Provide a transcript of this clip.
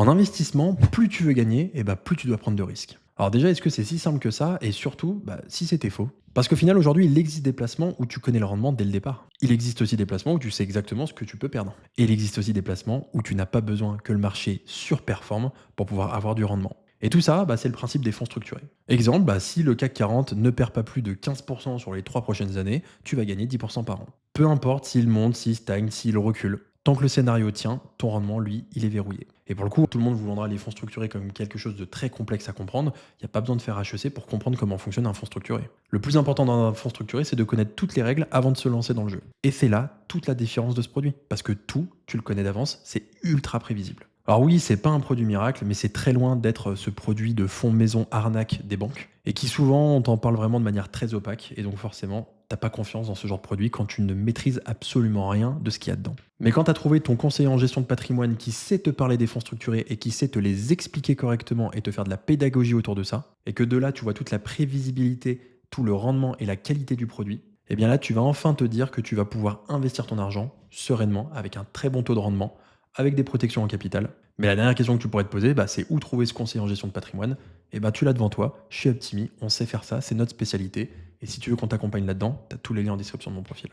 En investissement, plus tu veux gagner, et plus tu dois prendre de risques. Alors déjà, est-ce que c'est si simple que ça? Et surtout, si c'était faux. Parce qu'au final, aujourd'hui, il existe des placements où tu connais le rendement dès le départ. Il existe aussi des placements où tu sais exactement ce que tu peux perdre. Et il existe aussi des placements où tu n'as pas besoin que le marché surperforme pour pouvoir avoir du rendement. Et tout ça, c'est le principe des fonds structurés. Exemple, si le CAC 40 ne perd pas plus de 15% sur les 3 prochaines années, tu vas gagner 10% par an. Peu importe s'il monte, s'il stagne, s'il recule. Tant que le scénario tient, ton rendement, lui, il est verrouillé. Et pour le coup, tout le monde vous vendra les fonds structurés comme quelque chose de très complexe à comprendre. Il n'y a pas besoin de faire HEC pour comprendre comment fonctionne un fonds structuré. Le plus important dans un fonds structuré, c'est de connaître toutes les règles avant de se lancer dans le jeu. Et c'est là toute la différence de ce produit. Parce que tout, tu le connais d'avance, c'est ultra prévisible. Alors oui, c'est pas un produit miracle, mais c'est très loin d'être ce produit de fonds maison arnaque des banques. Et qui souvent, on t'en parle vraiment de manière très opaque. Et donc forcément, t'as pas confiance dans ce genre de produit quand tu ne maîtrises absolument rien de ce qu'il y a dedans. Mais quand tu as trouvé ton conseiller en gestion de patrimoine qui sait te parler des fonds structurés et qui sait te les expliquer correctement et te faire de la pédagogie autour de ça, et que de là tu vois toute la prévisibilité, tout le rendement et la qualité du produit, eh bien là tu vas enfin te dire que tu vas pouvoir investir ton argent sereinement avec un très bon taux de rendement, avec des protections en capital. Mais la dernière question que tu pourrais te poser, c'est où trouver ce conseiller en gestion de patrimoine? Et tu l'as devant toi, chez Optimi, on sait faire ça, c'est notre spécialité. Et si tu veux qu'on t'accompagne là-dedans, tu as tous les liens en description de mon profil.